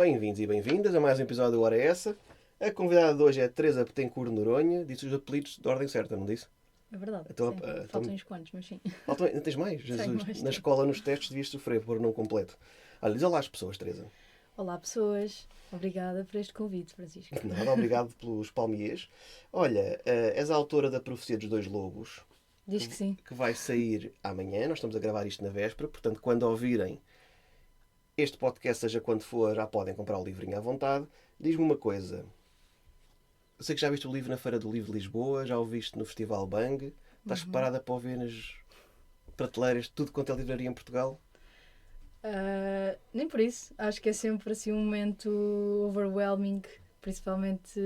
Bem-vindos e bem-vindas a mais um episódio do Hora é Essa. A convidada de hoje é Teresa Betancourt Noronha. Disse os apelidos de ordem certa, não disse? É verdade, Então, sim. Faltam uns quantos, mas sim. Ainda tens mais? Jesus, Mais na tempo. escola, nos testes, devias sofrer por não completo. Olha, diz olá às pessoas, Teresa. Olá, pessoas. Obrigada por este convite, Francisco. Nada, obrigado pelos palmiers. Olha, és a autora da Profecia dos Dois Lobos, Diz que sim. que vai sair amanhã. Nós estamos a gravar isto na véspera, portanto, quando ouvirem este podcast, seja quando for, já podem comprar o livrinho à vontade. Diz-me uma coisa. Eu sei que já viste o livro na Feira do Livro de Lisboa, já o viste no Festival Bang. Estás preparada para ouvir nas prateleiras tudo quanto é livraria em Portugal? Nem por isso. Acho que é sempre assim um momento overwhelming, principalmente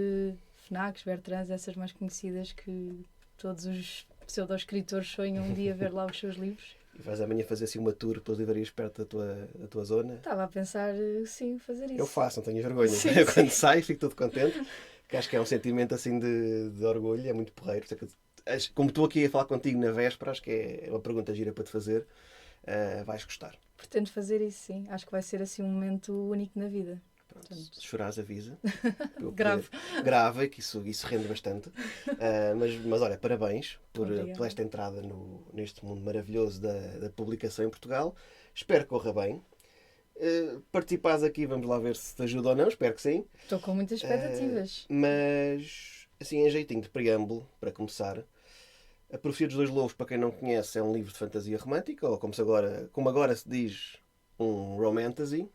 FNACs, Bertrands, essas mais conhecidas que todos os pseudo-escritores sonham um dia ver lá os seus livros. E vais amanhã fazer assim uma tour pelas livrarias perto da tua zona? Estava a pensar, sim, fazer isso. Eu faço, não tenho vergonha. Sim, Quando sim. saio fico todo contente, que acho que é um sentimento assim de orgulho, é muito porreiro. Como estou aqui a falar contigo na véspera, acho que é uma pergunta gira para te fazer. Vais gostar. Pretendo fazer isso, sim. Acho que vai ser assim um momento único na vida. Pronto, se chorares, avisa. Grave. Grava, que isso rende bastante. Mas olha, parabéns por Obrigada. esta entrada neste mundo maravilhoso da publicação em Portugal. Espero que corra bem. Participares aqui, vamos lá ver se te ajuda ou não. Espero que sim. Estou com muitas expectativas. Mas, assim, em jeitinho de preâmbulo, para começar, A Profecia dos Dois Lobos, para quem não conhece, é um livro de fantasia romântica, ou como agora se diz, um romantasy.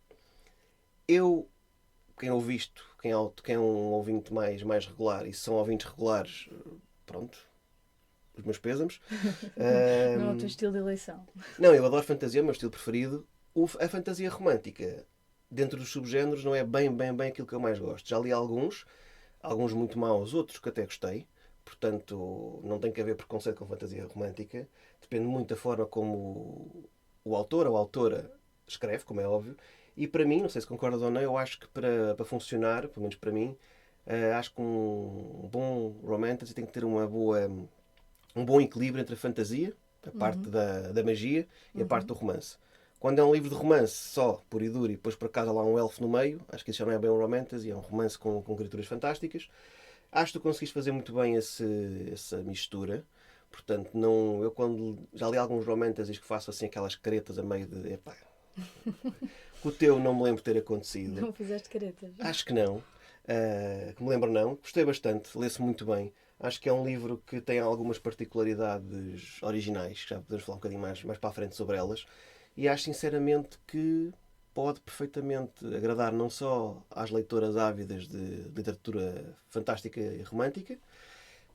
Quem ouvisto, quem é um ouvinte mais regular, e se são ouvintes regulares, pronto, os meus pêsames. Não é o teu estilo de eleição. Não, eu adoro fantasia, é o meu estilo preferido. A fantasia romântica, dentro dos subgéneros, não é bem aquilo que eu mais gosto. Já li alguns muito maus, outros que até gostei. Portanto, não tem que haver preconceito com fantasia romântica. Depende muito da forma como o autor ou a autora escreve, como é óbvio. E para mim, não sei se concordas ou não, eu acho que para funcionar, pelo menos para mim, acho que um bom romantasy tem que ter um bom equilíbrio entre a fantasia, a parte da magia, e a parte do romance. Quando é um livro de romance só, puro e duro, e depois por acaso há lá um elfo no meio, acho que isso já não é bem um romantasy, é um romance com criaturas fantásticas. Acho que tu conseguiste fazer muito bem essa mistura. Portanto, eu quando já li alguns romantasys que faço assim aquelas caretas a meio de... Epá, que o teu não me lembro de ter acontecido. Não fizeste caretas. Acho que não. Que me lembro não. Gostei bastante, lê-se muito bem. Acho que é um livro que tem algumas particularidades originais, que já podemos falar um bocadinho mais para a frente sobre elas. E acho sinceramente que pode perfeitamente agradar não só às leitoras ávidas de literatura fantástica e romântica,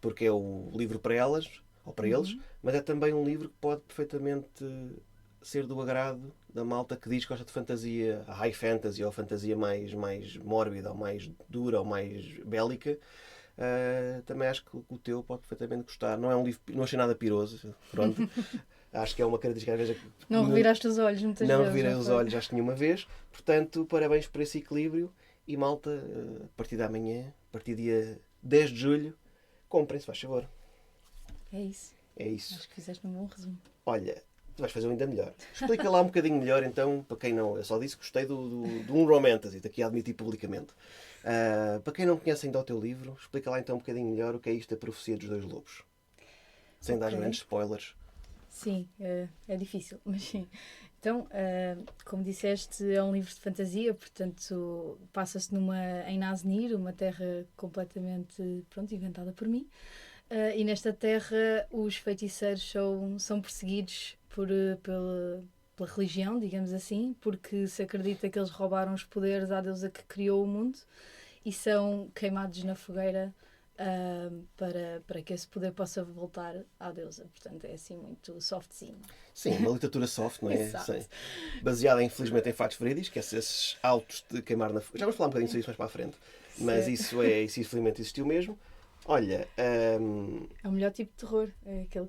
porque é o livro para elas, ou para eles, mas é também um livro que pode perfeitamente ser do agrado da malta que diz que gosta de fantasia high fantasy ou fantasia mais mórbida ou mais dura ou mais bélica. Também acho que o teu pode perfeitamente gostar. Não é um livro, não achei nada piroso, pronto. Acho que é uma característica às vezes. Não reviraste os olhos muitas vezes. Não revirei os olhos, acho que nenhuma vez. Portanto, parabéns por esse equilíbrio. E malta, a partir de amanhã, a partir do dia 10 de julho, comprem-se, faz favor. É isso. É isso. Acho que fizeste um bom resumo. Olha, tu vais fazer ainda melhor. Explica lá um bocadinho melhor, então, para quem não... Eu só disse que gostei de um romantasy, daqui a admitir publicamente. Para quem não conhece ainda o teu livro, explica lá então um bocadinho melhor o que é isto da Profecia dos Dois Lobos. Sem dar grandes spoilers. Sim, é difícil, mas sim. Então, como disseste, é um livro de fantasia, portanto, passa-se em Naznir, uma terra completamente, inventada por mim. E nesta terra os feiticeiros são perseguidos pela religião, digamos assim, porque se acredita que eles roubaram os poderes à deusa que criou o mundo e são queimados na fogueira para que esse poder possa voltar à deusa. Portanto, é assim muito softzinho. Sim, uma literatura soft, não é? Exato. Sim. Baseada, infelizmente, em fatos verídicos, que é esses autos de queimar na fogueira. Já vamos falar um bocadinho sobre isso mais para a frente. Mas isso infelizmente existiu mesmo. Olha... É o melhor tipo de terror. É aquele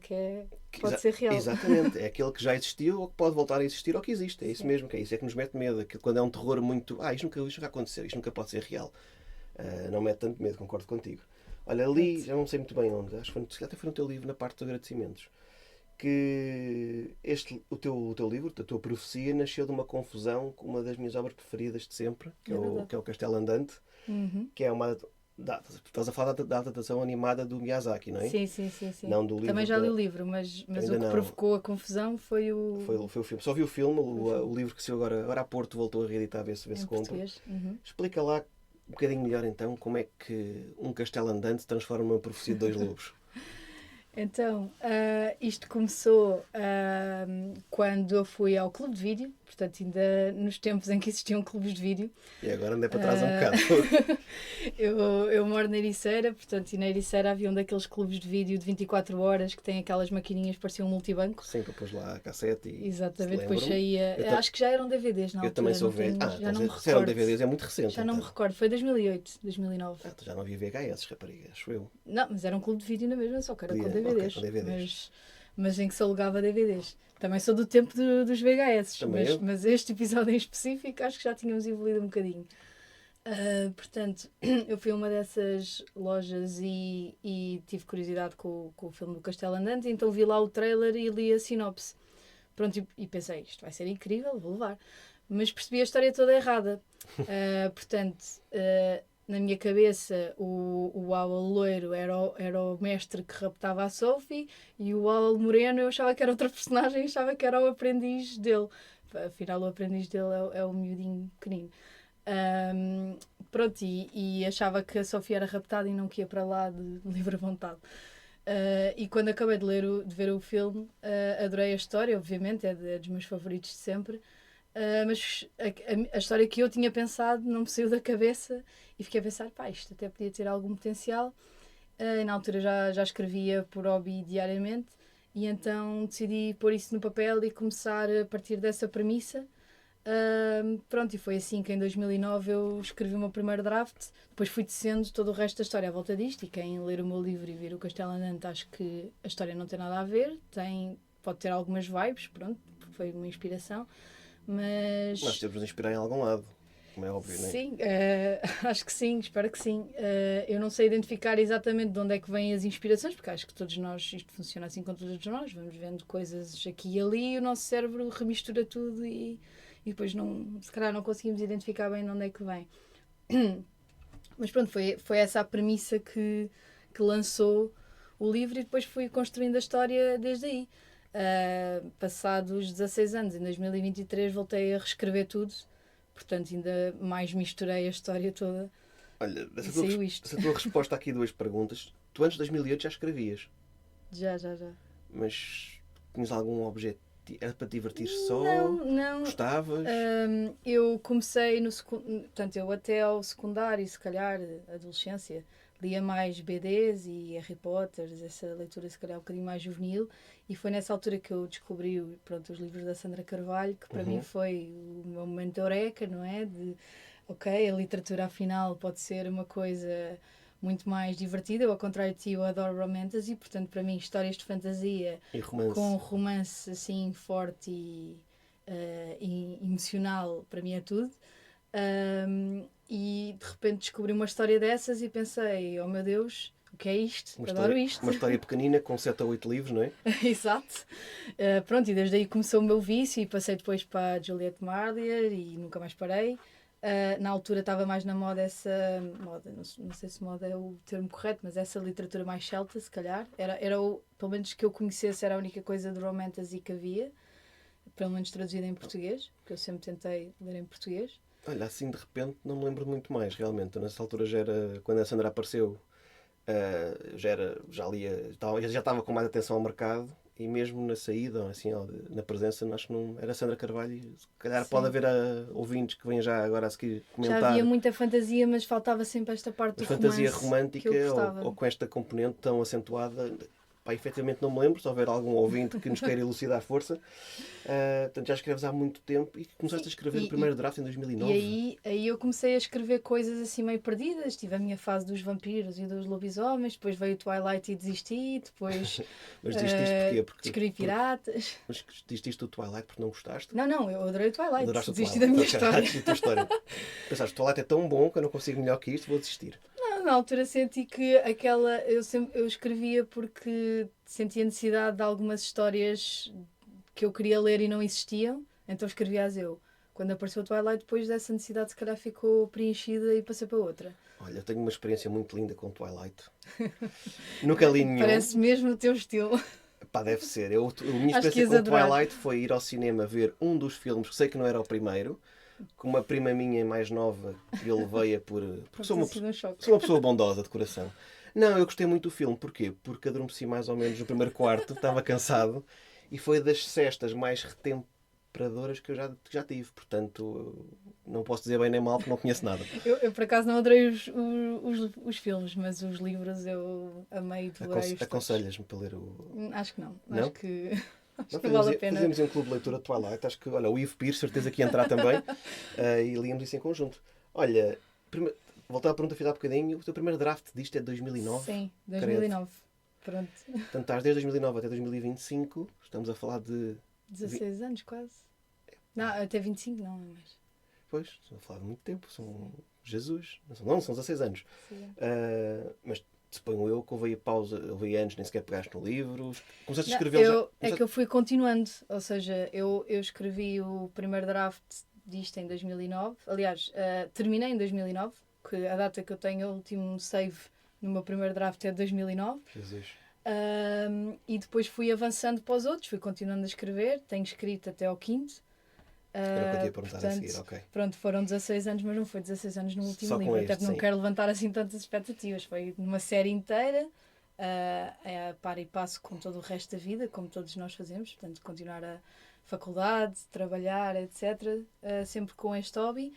que pode ser real. Exatamente. É aquele que já existiu ou que pode voltar a existir ou que existe. É isso mesmo, que é isso. É que nos mete medo. Quando é um terror muito... isto nunca aconteceu, isto nunca pode ser real. Não mete tanto medo, concordo contigo. Olha, ali, já não sei muito bem onde, acho que até foi no teu livro, na parte dos agradecimentos, que o teu livro, a tua profecia, nasceu de uma confusão com uma das minhas obras preferidas de sempre, que é o Castelo Andante, que é uma... Estás a falar da adaptação animada do Miyazaki, não é? Sim. Não do livro. Também já li o livro, mas o que provocou a confusão foi o... Foi o filme. Só vi o filme, o livro que saiu agora a Porto voltou a reeditar, a ver se compra. Explica lá um bocadinho melhor então como é que um castelo andante se transforma numa profecia de dois lobos. Então, isto começou quando eu fui ao clube de vídeo, portanto, ainda nos tempos em que existiam clubes de vídeo. E agora andei para trás um bocado. eu moro na Ericeira, portanto, e na Ericeira havia um daqueles clubes de vídeo de 24 horas que tem aquelas maquininhas que pareciam um multibanco. Sim, para pôs lá a cassete e... Exatamente, depois saía... Acho que já eram DVDs na altura. Eu também sou velho. Já não me se eram DVDs, é muito recente. Já não me recordo, foi 2008, 2009. Tu já não havia VHS, rapariga, acho eu. Não, mas era um clube de vídeo na mesma, só que era com DVDs. Okay, com DVDs. Mas em que se alugava DVDs. Também sou do tempo dos VHS, mas este episódio em específico acho que já tínhamos evoluído um bocadinho. Portanto, eu fui a uma dessas lojas e tive curiosidade com o filme do Castelo Andante, então vi lá o trailer e li a sinopse. Pronto, e pensei, isto vai ser incrível, vou levar. Mas percebi a história toda errada. Portanto, na minha cabeça, o Owl loiro era o mestre que raptava a Sophie e o Owl moreno eu achava que era outra personagem, achava que era o aprendiz dele. Afinal, o aprendiz dele é o miudinho pequenino. Pronto, e achava que a Sophie era raptada e não que ia para lá de livre vontade. E quando acabei de ver o filme, adorei a história, obviamente, é dos meus favoritos de sempre. Mas a história que eu tinha pensado não me saiu da cabeça e fiquei a pensar, isto até podia ter algum potencial. Na altura já escrevia por hobby diariamente e então decidi pôr isso no papel e começar a partir dessa premissa. Pronto, e foi assim que em 2009 eu escrevi o meu primeiro draft, depois fui tecendo todo o resto da história à volta disto, e quem ler o meu livro e vir o Castelo Andante acho que a história não tem nada a ver, pode ter algumas vibes, pronto, porque foi uma inspiração, mas... Nós temos de inspirar em algum lado, como é óbvio, não é? Sim, acho que sim, espero que sim. Eu não sei identificar exatamente de onde é que vêm as inspirações, porque acho que todos nós, isto funciona assim com todos nós, vamos vendo coisas aqui e ali e o nosso cérebro remistura tudo e depois se calhar não conseguimos identificar bem de onde é que vem. Mas pronto, foi essa a premissa que lançou o livro e depois fui construindo a história desde aí. Passados 16 anos, em 2023, voltei a reescrever tudo, portanto ainda mais misturei a história toda. Olha, essa tua resposta aqui, duas perguntas. Tu antes de 2008 já escrevias? Já. Mas tinhas algum objetivo? Era para te divertir só? Não. Gostavas? Eu comecei portanto, eu até ao secundário, se calhar, adolescência, lia mais BDs e Harry Potter, essa leitura se calhar um bocadinho mais juvenil, e foi nessa altura que eu descobri os livros da Sandra Carvalho, que para mim foi o meu momento de eureka, não é? A literatura afinal pode ser uma coisa muito mais divertida. Eu, ao contrário de ti, eu adoro romantasy, portanto, para mim, histórias de fantasia com romance assim forte e emocional, para mim é tudo. E de repente descobri uma história dessas e pensei, oh meu Deus, o que é isto? Adoro isto. Uma história pequenina com 7 ou 8 livros, não é? Exato. Pronto, e desde aí começou o meu vício e passei depois para a Juliette Marlier e nunca mais parei. Na altura estava mais na moda essa moda, não sei se moda é o termo correto, mas essa literatura mais celta, se calhar. Pelo menos que eu conhecesse, era a única coisa de romantasy que havia, pelo menos traduzida em português, porque eu sempre tentei ler em português. Olha, assim de repente não me lembro muito mais, realmente. Nessa altura já era, quando a Sandra apareceu, já estava com mais atenção ao mercado. E mesmo na saída, assim, na presença, acho que não era Sandra Carvalho. Se calhar pode haver ouvintes que venham já agora a seguir comentar. Já havia muita fantasia, mas faltava sempre esta parte do romance. Fantasia romântica ou com esta componente tão acentuada. Efetivamente não me lembro, se houver algum ouvinte que nos queira elucidar a força. Portanto, já escreves há muito tempo e começaste a escrever o primeiro draft em 2009. E aí eu comecei a escrever coisas assim meio perdidas. Tive a minha fase dos vampiros e dos lobisomens, depois veio o Twilight e desisti, depois mas desististe porquê? Escrevi piratas. Mas desististe do Twilight porque não gostaste? Não, eu adorei o Twilight. Adoraste desisti da minha história. Pensaste, o Twilight é tão bom que eu não consigo melhor que isto, vou desistir. Não, na altura senti que eu escrevia porque sentia necessidade de algumas histórias que eu queria ler e não existiam, então escrevia-as eu. Quando apareceu o Twilight, depois dessa necessidade se calhar ficou preenchida e passei para outra. Olha, eu tenho uma experiência muito linda com Twilight. Nunca li nenhum. Parece mesmo o teu estilo. Pá, deve ser. A minha Acho que experiência ias com adorar. Twilight foi ir ao cinema ver um dos filmes, que sei que não era o primeiro, com uma prima minha mais nova que eu levei-a porque Pode ter sido um choque. sou uma pessoa bondosa de coração. Não, eu gostei muito do filme. Porquê? Porque adormeci mais ou menos no primeiro quarto, estava cansado, e foi das cestas mais retemperadoras que eu já tive. Portanto, não posso dizer bem nem mal porque não conheço nada. Eu por acaso não adorei os filmes, mas os livros eu amei e devorei-os todos. Aconselhas-me para ler o... Acho que não. Não? Acho que Não, vale a pena. fazíamos um clube de leitura de Twilight. Acho que, olha, o Ivo Pires, certeza que ia entrar também. E líamos isso em conjunto. Olha, voltando à pergunta que fiz há bocadinho, o teu primeiro draft disto é de 2009? Sim, 2009. Pronto. Portanto, estás desde 2009 até 2025. Estamos a falar de... 16 anos quase. Não, até 25 não, é mais. Pois, estamos a falar de muito tempo. São Jesus. Não, são 16 anos. Sim. Mas suponho eu que houve aí pausa, houve aí anos nem sequer pegaste no livro. Começaste a Não, escrever já... é que eu fui continuando. Ou seja, eu escrevi o primeiro draft disto em 2009. Aliás, terminei em 2009, que a data que eu tenho, o último save no meu primeiro draft é de 2009. Jesus. E depois fui avançando para os outros, fui continuando a escrever. Tenho escrito até ao quinto. Era o que eu te ia perguntar a seguir, ok. Pronto, foram 16 anos, mas não foi 16 anos no último Só com livro. este, Até porque não sim. quero levantar assim tantas expectativas. Foi numa série inteira, a par e passo com todo o resto da vida, como todos nós fazemos. Portanto, continuar a faculdade, trabalhar, etc. Sempre com este hobby.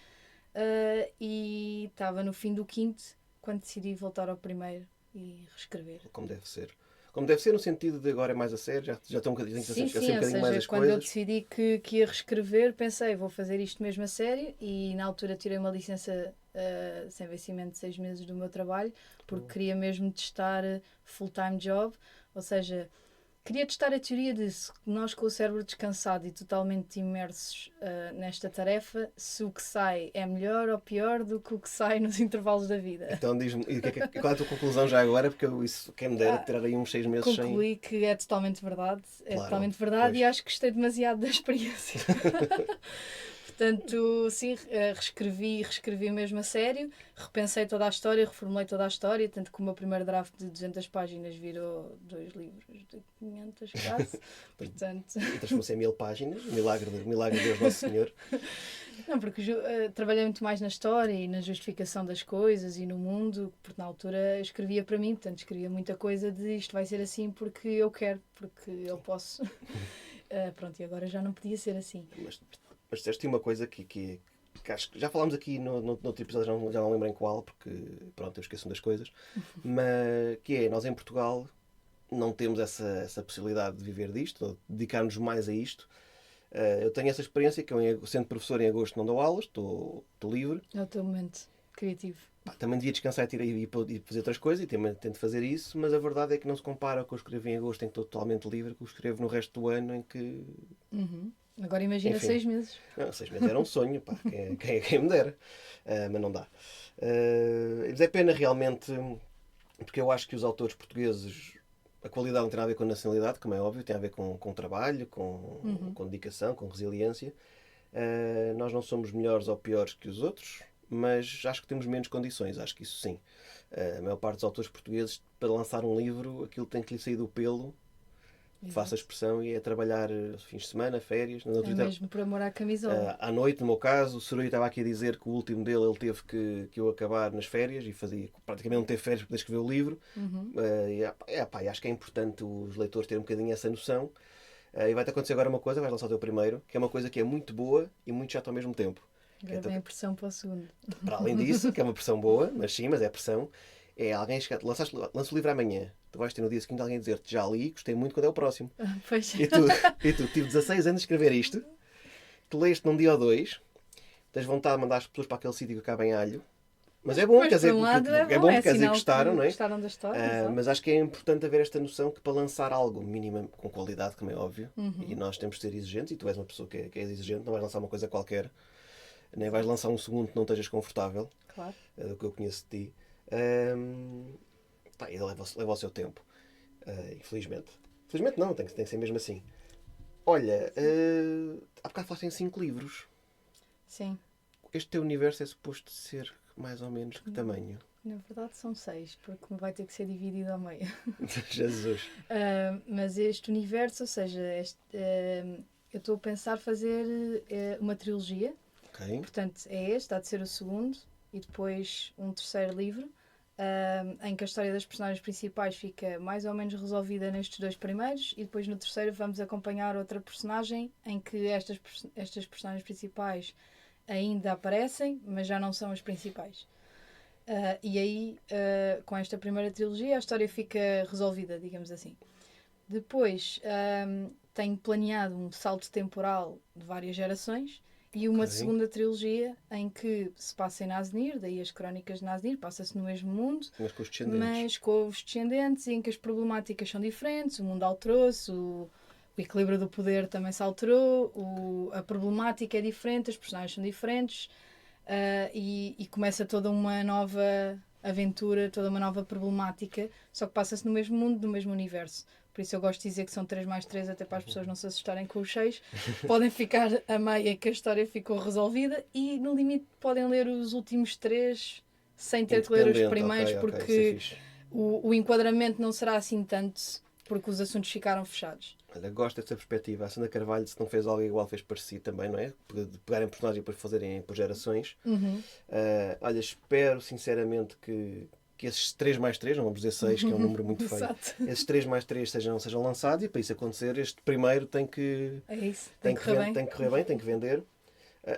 E estava no fim do quinto quando decidi voltar ao primeiro e reescrever. Como deve ser. Como deve ser no sentido de agora é mais a sério, já estou um bocadinho, Sim, um bocadinho mais as quando eu coisas. decidi que ia reescrever, pensei, vou fazer isto mesmo a sério, e na altura tirei uma licença sem vencimento de 6 meses do meu trabalho, porque queria mesmo testar full-time job, ou seja, queria testar a teoria de se nós com o cérebro descansado e totalmente imersos nesta tarefa, se o que sai é melhor ou pior do que o que sai nos intervalos da vida. Então diz-me, e qual é a tua conclusão já agora? Porque isso, quem me dera, tirar aí uns 6 meses sem... Concluí que é totalmente verdade. É Claro, totalmente verdade pois. e acho que gostei demasiado da experiência. Portanto, sim, reescrevi mesmo a sério, repensei toda a história, reformulei toda a história, tanto que o meu primeiro draft de 200 páginas virou 2 livros de 500 quase. Portanto... E transformou-se em 1000 páginas, milagre de Deus Nosso Senhor. Não, porque trabalhei muito mais na história e na justificação das coisas e no mundo, porque na altura eu escrevia para mim, portanto escrevia muita coisa de isto vai ser assim porque eu quero, porque eu posso. Pronto, e agora já não podia ser assim. Mas disseste uma coisa que acho que já falámos aqui no outro episódio, já não lembro em qual, porque pronto, eu esqueço das coisas, mas que é, nós em Portugal não temos essa possibilidade de viver disto, ou de dedicar-nos mais a isto. Eu tenho essa experiência, que eu, sendo professor em agosto, não dou aulas, estou livre. É o teu momento criativo. Também devia descansar e fazer outras coisas, e tento fazer isso, mas a verdade é que não se compara com o que eu escrevo em agosto, em que estou totalmente livre, com o que escrevo no resto do ano, em que... Agora imagina Enfim. 6 meses. Não, 6 meses era um sonho, pá, quem me dera. Mas não dá. Mas é pena realmente, porque eu acho que os autores portugueses, a qualidade não tem nada a ver com a nacionalidade, como é óbvio, tem a ver com trabalho, com dedicação, com resiliência. Nós não somos melhores ou piores que os outros, mas acho que temos menos condições, acho que isso sim. A maior parte dos autores portugueses, para lançar um livro, aquilo tem que lhe sair do pelo, faça a expressão, e é trabalhar fins de semana, férias. É mesmo por amor à camisola. À noite, no meu caso, o Sorui estava aqui a dizer que o último dele ele teve que eu acabar nas férias, e fazia praticamente não teve férias para poder escrever o livro. E acho que é importante os leitores terem um bocadinho essa noção. E vai-te acontecer agora uma coisa, vais lançar o teu primeiro, que é uma coisa que é muito boa e muito chata ao mesmo tempo. Agora vem a pressão para o segundo. Para além disso, que é uma pressão boa, mas é pressão, é alguém chegar, lança o livro amanhã, tu vais ter no dia seguinte alguém dizer-te já li, gostei muito, quando é o próximo. Pois. E tu tive 16 anos a escrever isto, tu leste num dia ou dois, tens vontade de mandar as pessoas para aquele sítio que acaba em alho, mas é bom, Mas, quer dizer, por um lado, é bom porque quer dizer que sinal gostaram, não é? Gostaram da história. Mas acho que é importante haver esta noção que para lançar algo mínimo com qualidade, como é óbvio, e nós temos de ser exigentes, e tu és uma pessoa que é exigente, não vais lançar uma coisa qualquer, nem vais lançar um segundo que não estejas confortável, Claro. do que eu conheço de ti. Pá, e leva o seu tempo. Infelizmente. Infelizmente não, tem que ser mesmo assim. Olha, há bocado falaste em 5 livros. Sim. Este teu universo é suposto ser mais ou menos que tamanho? Na verdade são 6, porque vai ter que ser dividido ao meio. Jesus. Mas este universo, ou seja, eu estou a pensar fazer uma trilogia. Ok. Portanto, há de ser o segundo e depois um terceiro livro, em que a história das personagens principais fica mais ou menos resolvida nestes 2 primeiros, e depois no terceiro vamos acompanhar outra personagem em que estas personagens principais ainda aparecem, mas já não são as principais. E aí, com esta primeira trilogia, a história fica resolvida, digamos assim. Depois, tenho planeado um salto temporal de várias gerações e uma segunda trilogia em que se passa em Naznir, daí as Crónicas de Naznir, passa-se no mesmo mundo, Mas com os descendentes, em que as problemáticas são diferentes, o mundo alterou-se, o equilíbrio do poder também se alterou, a problemática é diferente, as personagens são diferentes, e começa toda uma nova aventura, toda uma nova problemática, só que passa-se no mesmo mundo, no mesmo universo. Por isso eu gosto de dizer que são 3 mais 3, até para as pessoas não se assustarem com os 6. Podem ficar a meia que a história ficou resolvida e, no limite, podem ler os últimos 3 sem ter que ler os primeiros, porque o enquadramento não será assim tanto, porque os assuntos ficaram fechados. Olha, gosto dessa perspectiva. A Sandra Carvalho, se não fez algo igual, fez parecido também, não é? De pegarem personagens e depois fazerem por gerações. Olha, espero sinceramente que esses 3 mais 3, não vamos dizer 6, que é um número muito feio, esses 3 mais 3 sejam lançados, e para isso acontecer, este primeiro tem que correr bem, tem que vender.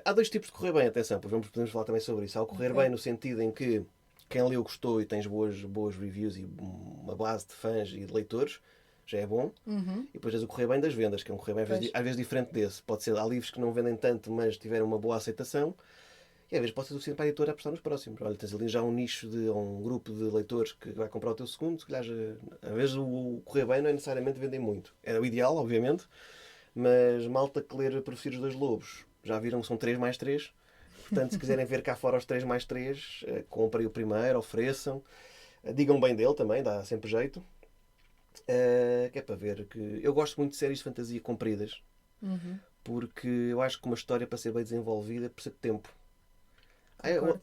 Há 2 tipos de correr bem, atenção, pois podemos falar também sobre isso. Há o correr bem no sentido em que quem leu gostou e tens boas reviews e uma base de fãs e de leitores, já é bom. E depois tens o correr bem das vendas, que é um correr bem às vezes diferente desse. Pode ser, há livros que não vendem tanto, mas tiveram uma boa aceitação. E às vezes pode ser suficiente para a editora apostar nos próximos. Olha, tens ali já um nicho, um grupo de leitores que vai comprar o teu segundo. Se calhar, às vezes o correr bem não é necessariamente vender muito. É o ideal, obviamente, mas malta que ler Profecia dos Dois Lobos já viram que são 3 mais 3. Portanto, se quiserem ver cá fora os 3 mais 3, comprem o primeiro, ofereçam. Digam bem dele também, dá sempre jeito. Que é para ver que... Eu gosto muito de séries de fantasia compridas, porque eu acho que uma história, para ser bem desenvolvida, precisa de tempo.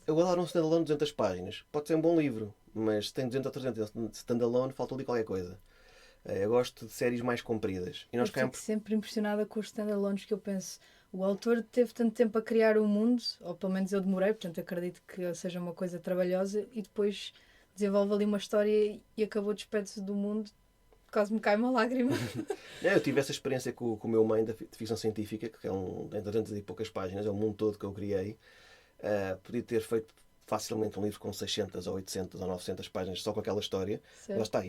Eu adoro um standalone de 200 páginas. Pode ser um bom livro, mas se tem 200 ou 300 de standalone, falta ali qualquer coisa. Eu gosto de séries mais compridas. E eu fico sempre impressionada com os standalones, que eu penso, o autor teve tanto tempo a criar o mundo, ou pelo menos eu demorei, portanto acredito que seja uma coisa trabalhosa, e depois desenvolve ali uma história e acabou despede-se do mundo. Quase me cai uma lágrima. Eu tive essa experiência com o meu mãe de ficção científica, que é de 200 e poucas páginas, é o mundo todo que eu criei. Podia ter feito facilmente um livro com 600 ou 800 ou 900 páginas só com aquela história. Lá está,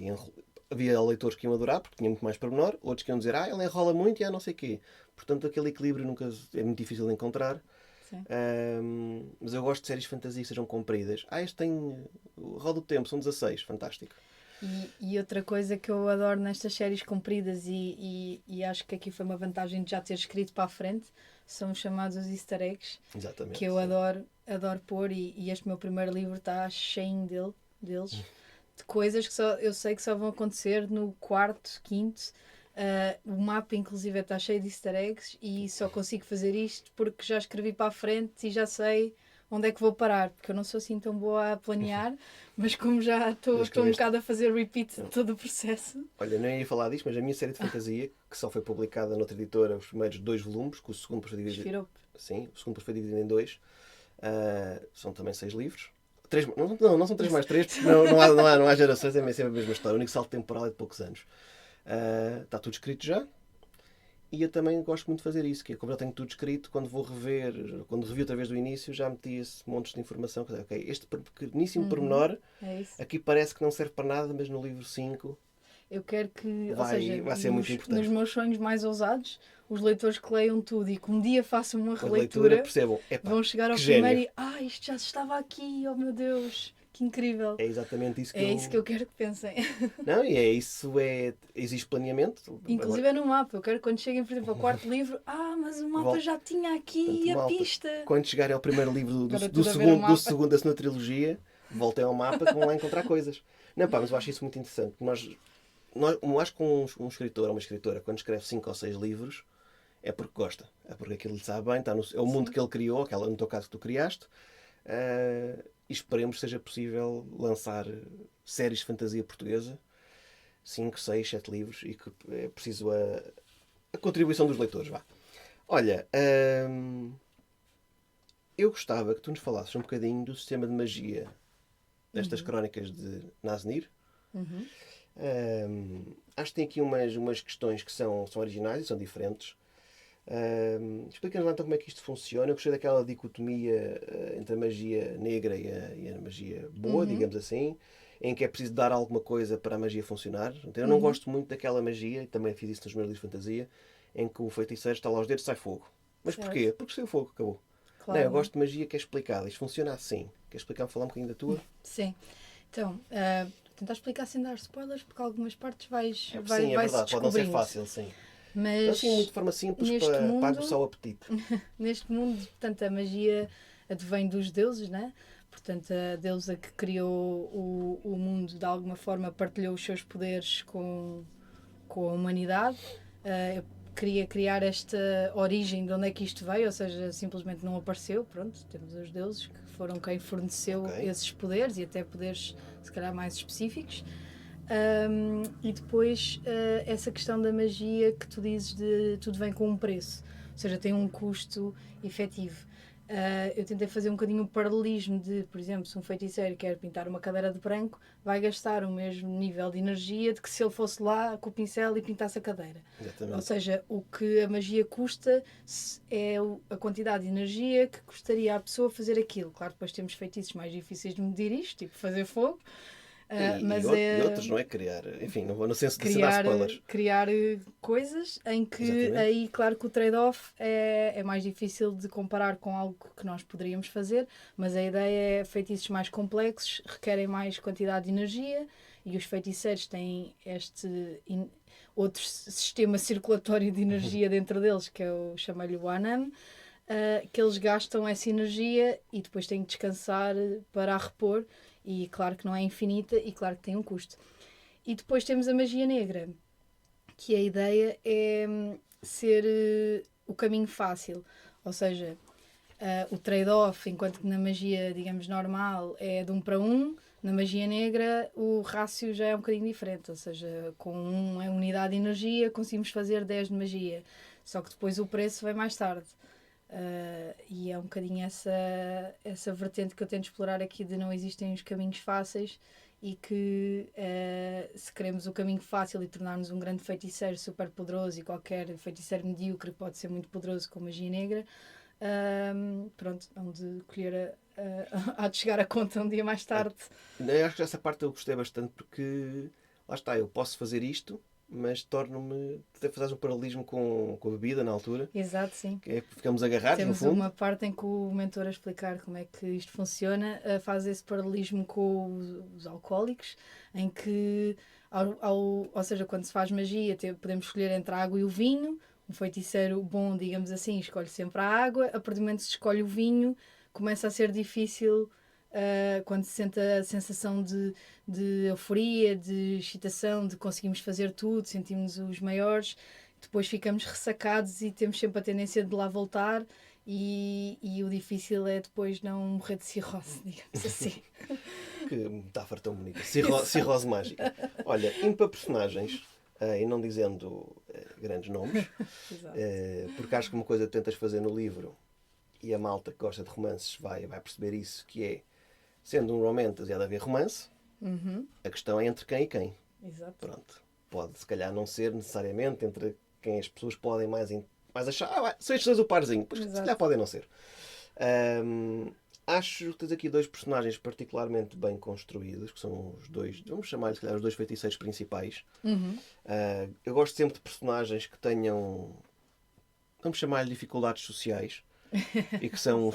havia leitores que iam adorar porque tinha muito mais pormenor, outros que iam dizer, ele enrola muito e não sei o quê. Portanto, aquele equilíbrio nunca é muito difícil de encontrar. Mas eu gosto de séries de fantasia que sejam compridas. Este tem roda o tempo, são 16, fantástico. E outra coisa que eu adoro nestas séries compridas, e acho que aqui foi uma vantagem de já ter escrito para a frente, são os chamados os easter eggs. Exatamente, que eu adoro pôr, e este meu primeiro livro está cheio deles, de coisas que eu sei que só vão acontecer no 4º, 5º. O mapa inclusive está cheio de easter eggs, e só consigo fazer isto porque já escrevi para a frente e já sei onde é que vou parar, porque eu não sou assim tão boa a planear, mas como já estou um bocado a fazer repeat de todo o processo. Olha, nem ia falar disto, mas a minha série de fantasia, que só foi publicada noutra editora, os primeiros 2 volumes, que o segundo foi dividido... Sim, o segundo foi dividido em 2. São também 6 livros. 3, não são 3 mais 3, porque não há gerações, é sempre a mesma história. O único salto temporal é de poucos anos. Está tudo escrito já. E eu também gosto muito de fazer isso, que é como já tenho tudo escrito, quando revi outra vez do início, já meti esse monte de informação. Okay, este pequeníssimo pormenor, aqui parece que não serve para nada, mas no livro 5 eu quero que, vai ser muito importante. Nos meus sonhos mais ousados, os leitores que leiam tudo e que um dia façam uma releitura, percebam, vão chegar ao primeiro e isto já estava aqui, oh meu Deus, que incrível. É exatamente isso que isso que eu quero que pensem. Não, e exige planeamento. Inclusive é no mapa. Eu quero que quando cheguem, por exemplo, ao 4º livro, mas o mapa já tinha aqui a pista. Quando chegarem ao primeiro livro do segundo da segunda trilogia, voltem ao mapa que vão lá encontrar coisas. Não, pá, mas eu acho isso muito interessante. Eu acho que um escritor ou uma escritora, quando escreve 5 ou 6 livros, é porque gosta. É porque aquilo lhe sabe bem, é o mundo Sim. que ele criou, aquela, no teu caso que tu criaste, e esperemos que seja possível lançar séries de fantasia portuguesa, 5, 6, 7 livros, e que é preciso a contribuição dos leitores. Vá. Olha, eu gostava que tu nos falasses um bocadinho do sistema de magia destas crónicas de Nasnir. Uhum. Acho que tem aqui umas questões que são originais e são diferentes. Explica-nos lá então como é que isto funciona. Eu gostei daquela dicotomia entre a magia negra e a magia boa, Uhum. digamos assim, em que é preciso dar alguma coisa para a magia funcionar. Então, eu não Uhum. gosto muito daquela magia, e também fiz isso nos meus livros de fantasia, em que o feiticeiro está lá aos dedos e sai fogo. Mas Certo. porquê? Porque saiu fogo, acabou. Não, Claro, eu não é? gosto de magia que é explicada. Isto funciona assim. Queres explicar, falar um bocadinho da tua? Sim. Então, vou tentar explicar sem dar spoilers, porque algumas partes Sim, é vais verdade. Pode não ser descobrindo. fácil, sim. Então, assim, muito Mas de forma simples neste para mundo, aguçar o apetite. neste mundo, portanto, a magia advém dos deuses, né? Portanto, a deusa que criou o mundo, de alguma forma, partilhou os seus poderes com a humanidade. Eu queria criar esta origem de onde é que isto veio, ou seja, simplesmente não apareceu. Pronto, temos os deuses que foram quem forneceu Ok. esses poderes e até poderes, se calhar, mais específicos. E depois essa questão da magia que tu dizes de tudo vem com um preço, ou seja, tem um custo efetivo. Eu tentei fazer um bocadinho o paralelismo de, por exemplo, se um feiticeiro quer pintar uma cadeira de branco, vai gastar o mesmo nível de energia de que se ele fosse lá com o pincel e pintasse a cadeira. Exatamente. Ou seja, o que a magia custa é a quantidade de energia que custaria à pessoa fazer aquilo. Claro, depois temos feitiços mais difíceis de medir isto, tipo fazer fogo, mas E é outros, não é? Criar. Enfim, não vou no senso de sem dar criar, spoilers. criar coisas em que Exatamente. aí, claro que o trade-off é mais difícil de comparar com algo que nós poderíamos fazer, mas a ideia é feitiços mais complexos, requerem mais quantidade de energia e os feiticeiros têm outro sistema circulatório de energia dentro deles, que é o chamado o Anam, que eles gastam essa energia e depois têm que descansar para a repor, e claro que não é infinita e claro que tem um custo. E depois temos a magia negra, que a ideia é ser o caminho fácil, ou seja, o trade-off, enquanto que na magia, digamos, normal é de 1 para 1, na magia negra o rácio já é um bocadinho diferente, ou seja, com 1 unidade de energia conseguimos fazer 10 de magia, só que depois o preço vem mais tarde. E é um bocadinho essa vertente que eu tento explorar aqui, de não existem os caminhos fáceis e que se queremos o caminho fácil e tornarmos um grande feiticeiro super poderoso, e qualquer feiticeiro medíocre pode ser muito poderoso com magia negra, pronto, onde colher há de chegar a conta um dia mais tarde. Eu acho que essa parte eu gostei bastante porque lá está, eu posso fazer isto, mas torno-me. Até fazes um paralelismo com a bebida na altura, Exato, sim. que é que ficamos agarrados no Temos fundo. uma parte em que o mentor, a explicar como é que isto funciona, faz esse paralelismo com os alcoólicos, em que, ou seja, quando se faz magia, podemos escolher entre a água e o vinho. Um feiticeiro bom, digamos assim, escolhe sempre a água. A partir do momento que se escolhe o vinho, começa a ser difícil quando se sente a sensação de euforia, de excitação, de conseguimos fazer tudo, sentimos os maiores. Depois ficamos ressacados e temos sempre a tendência de lá voltar, e o difícil é depois não morrer de cirrose, digamos assim. Que metáfora tão bonita. Cirrose mágica. Olha, indo para personagens, e não dizendo grandes nomes, Exato. porque acho que uma coisa que tentas fazer no livro, e a malta que gosta de romances vai perceber isso, que é, sendo um romance, há de haver romance, a questão é entre quem e quem. Exato. Pronto. Pode, se calhar, não ser necessariamente entre quem as pessoas podem mais achar. São estes dois o parzinho. Pois, se Exato. calhar podem não ser. Acho que tens aqui dois personagens particularmente bem construídos, que são os dois, vamos chamar-lhes, se calhar, os dois feiticeiros principais. Eu gosto sempre de personagens que tenham, vamos chamar-lhe, dificuldades sociais, e que são,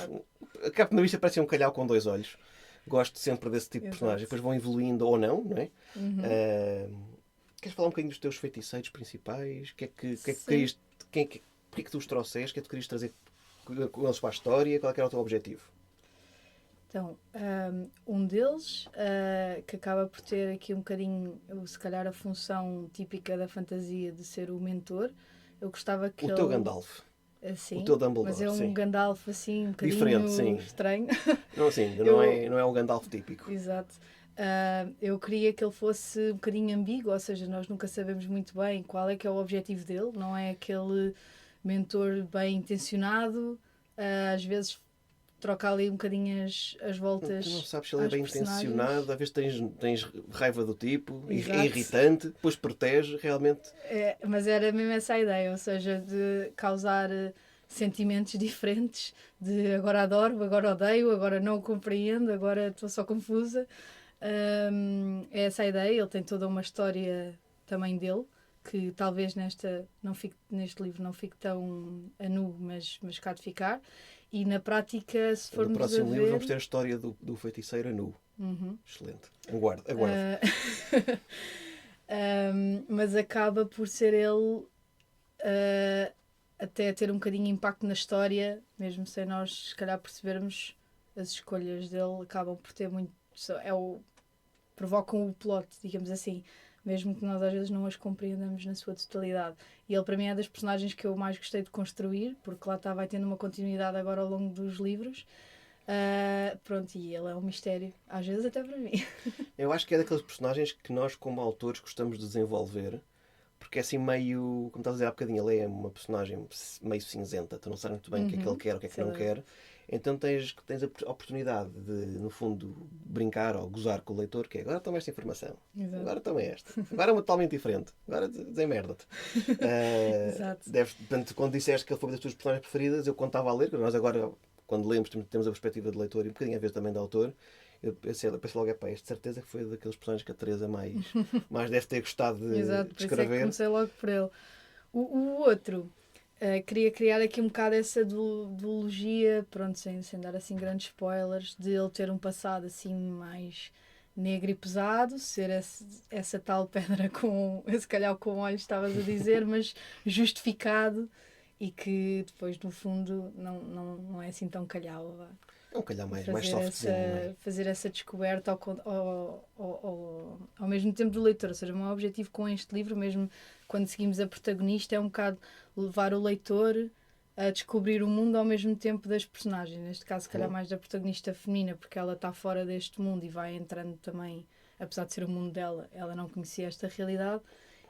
a capa na vista parece um calhau com 2 olhos. Gosto sempre desse tipo de Exato. personagem. Depois vão evoluindo ou não, não é? Queres falar um bocadinho dos teus feiticeiros principais? Porque é que tu os trouxeste? O que é que tu querias trazer com eles para a história? Qual é que era o teu objetivo? Então, um deles, que acaba por ter aqui um bocadinho, se calhar, a função típica da fantasia de ser o mentor. Eu gostava que O ele... teu Gandalf. Assim, O teu Dumbledore, mas é um sim. Gandalf assim, um Diferente, bocadinho sim. estranho. Não, sim, Eu, não é o Gandalf típico. exato. Eu queria que ele fosse um bocadinho ambíguo, ou seja, nós nunca sabemos muito bem qual é que é o objetivo dele, não é aquele mentor bem intencionado, às vezes troca ali um bocadinho as Tu não voltas sabes se ele é às bem personagens. intencionado, às vezes tens raiva do tipo, é Exato. irritante, depois protege, realmente. Mas era mesmo essa a ideia, ou seja, de causar sentimentos diferentes, de agora adoro, agora odeio, agora não o compreendo, agora estou só confusa. É essa a ideia, ele tem toda uma história também dele, que talvez neste livro não fique tão a nu, mas cá de ficar. E na prática, se No formos a próximo livro vamos ver... ter a história do feiticeiro nu. Uhum. Excelente. Aguardo. Mas acaba por ser ele até ter um bocadinho impacto na história, mesmo sem nós se calhar percebermos, as escolhas dele acabam por ter muito... provocam o plot, digamos assim, mesmo que nós às vezes não as compreendamos na sua totalidade. E ele para mim é das personagens que eu mais gostei de construir, porque lá está, vai tendo uma continuidade agora ao longo dos livros. Pronto, e ele é um mistério, às vezes até para mim. Eu acho que é daqueles personagens que nós, como autores, gostamos de desenvolver, porque é assim meio, como estás a dizer há bocadinho, ele é uma personagem meio cinzenta, tu não sabes muito bem o que é que ele quer, o que é que não quer. Então tens a oportunidade de, no fundo, brincar ou gozar com o leitor, que é agora toma esta informação, Exato. agora toma esta, agora é uma totalmente diferente, agora desemmerda-te. Exato. Portanto, quando disseste que ele foi uma das tuas personagens preferidas, eu quando estava a ler, nós agora, quando lemos, temos a perspectiva de leitor e um bocadinho a ver também de autor. Eu pensei logo, é este de certeza que foi daqueles personagens que a Teresa mais deve ter gostado de Exato, por isso é que escrever. comecei logo por ele. O outro, queria criar aqui um bocado essa duologia, pronto, sem dar assim grandes spoilers, de ele ter um passado assim mais negro e pesado, ser essa tal pedra com, se calhar com olhos estavas a dizer, mas justificado e que depois no fundo não é assim tão calhau. É um calhar mais Fazer softzinho, não é? fazer essa descoberta ao mesmo tempo do leitor. Ou seja, o meu objetivo com este livro, mesmo quando seguimos a protagonista, é um bocado levar o leitor a descobrir o mundo ao mesmo tempo das personagens. Neste caso, se calhar mais da protagonista feminina, porque ela está fora deste mundo e vai entrando também, apesar de ser o mundo dela, ela não conhecia esta realidade,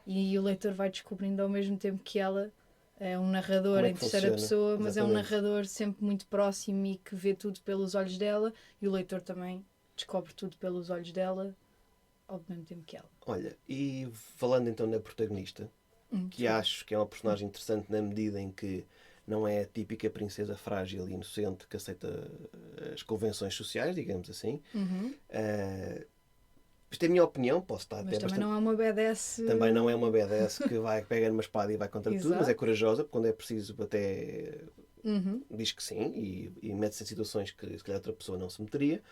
e o leitor vai descobrindo ao mesmo tempo que ela é um narrador em terceira pessoa, mas é um narrador sempre muito próximo e que vê tudo pelos olhos dela, e o leitor também descobre tudo pelos olhos dela ao mesmo tempo que ela. Olha, e falando então na protagonista, que acho que é uma personagem interessante na medida em que não é a típica princesa frágil e inocente que aceita as convenções sociais, digamos assim. Isto é a minha opinião, posso estar mas até também bastante... não é uma badass. Também não é uma badass que pega numa espada e vai contra tudo, mas é Exato. corajosa, porque quando é preciso até diz que sim e mete-se em situações que se calhar outra pessoa não se meteria.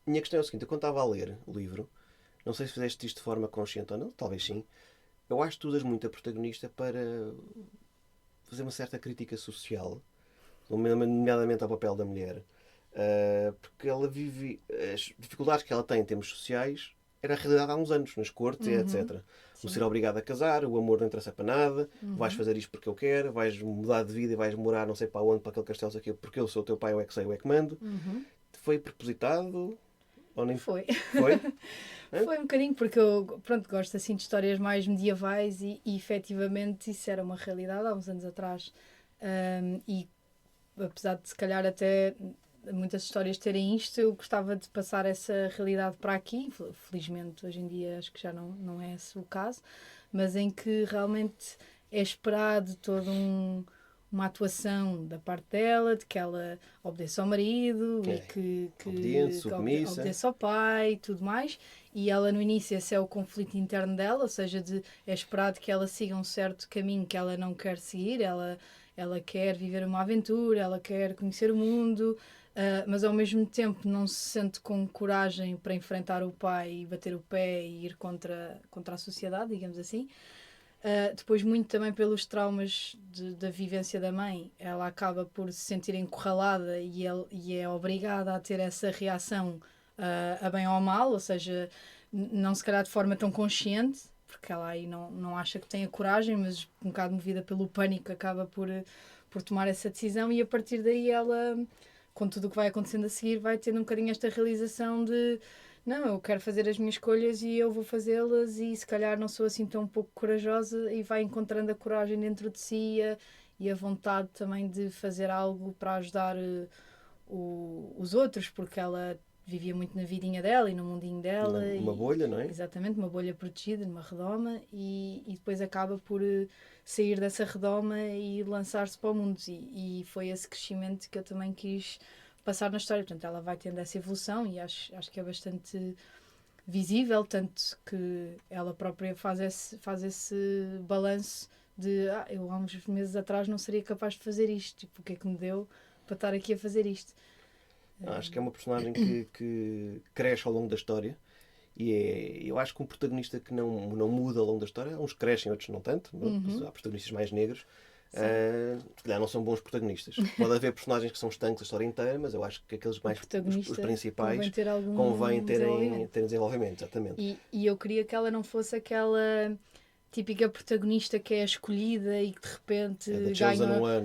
Minha questão é o seguinte: eu quando estava a ler o livro, não sei se fizeste isto de forma consciente ou não, talvez sim, eu acho que tu usas muito a protagonista para fazer uma certa crítica social, nomeadamente ao papel da mulher. Porque ela vive as dificuldades que ela tem em termos sociais era a realidade há uns anos, nas cortes e etc. O ser obrigado a casar, o amor não interessa para nada, vais fazer isto porque eu quero, vais mudar de vida e vais morar não sei para onde, para aquele castelo aqui, porque eu sou o teu pai, eu é que sei, eu é que mando. Foi propositado? Ou nem... Foi. Foi? Foi um bocadinho, porque eu pronto, gosto assim de histórias mais medievais e efetivamente isso era uma realidade há uns anos atrás. E apesar de se calhar até muitas histórias terem isto, eu gostava de passar essa realidade para aqui. Felizmente hoje em dia acho que já não é esse o caso, mas em que realmente é esperado uma atuação da parte dela, de que ela obedeça ao marido e que obediente, submissa, obedeça ao pai e tudo mais. E ela no início esse é o conflito interno dela, ou seja, é esperado que ela siga um certo caminho que ela não quer seguir, ela quer viver uma aventura, ela quer conhecer o mundo, mas ao mesmo tempo não se sente com coragem para enfrentar o pai e bater o pé e ir contra a sociedade, digamos assim. Depois, muito também pelos traumas da vivência da mãe, ela acaba por se sentir encurralada e é obrigada a ter essa reação a bem ou a mal, ou seja, não se calhar de forma tão consciente, porque ela aí não acha que tenha coragem, mas um bocado movida pelo pânico acaba por tomar essa decisão, e a partir daí ela, com tudo o que vai acontecendo a seguir, vai tendo um bocadinho esta realização de não, eu quero fazer as minhas escolhas e eu vou fazê-las, e se calhar não sou assim tão pouco corajosa, e vai encontrando a coragem dentro de si e a vontade também de fazer algo para ajudar os outros, porque ela vivia muito na vidinha dela e no mundinho dela. Uma bolha, não é? Exatamente, uma bolha protegida, numa redoma, e depois acaba por sair dessa redoma e lançar-se para o mundo. E foi esse crescimento que eu também quis passar na história. Portanto, ela vai tendo essa evolução e acho que é bastante visível, tanto que ela própria faz esse balanço de eu há uns meses atrás não seria capaz de fazer isto, tipo, o que é que me deu para estar aqui a fazer isto? Acho que é uma personagem que cresce ao longo da história, e eu acho que um protagonista que não muda ao longo da história, uns crescem, outros não tanto, há protagonistas mais negros, se calhar não são bons protagonistas. Pode haver personagens que são estanques a história inteira, mas eu acho que aqueles mais os principais convém terem desenvolvimento, exatamente. E eu queria que ela não fosse aquela típica protagonista que é escolhida e que de repente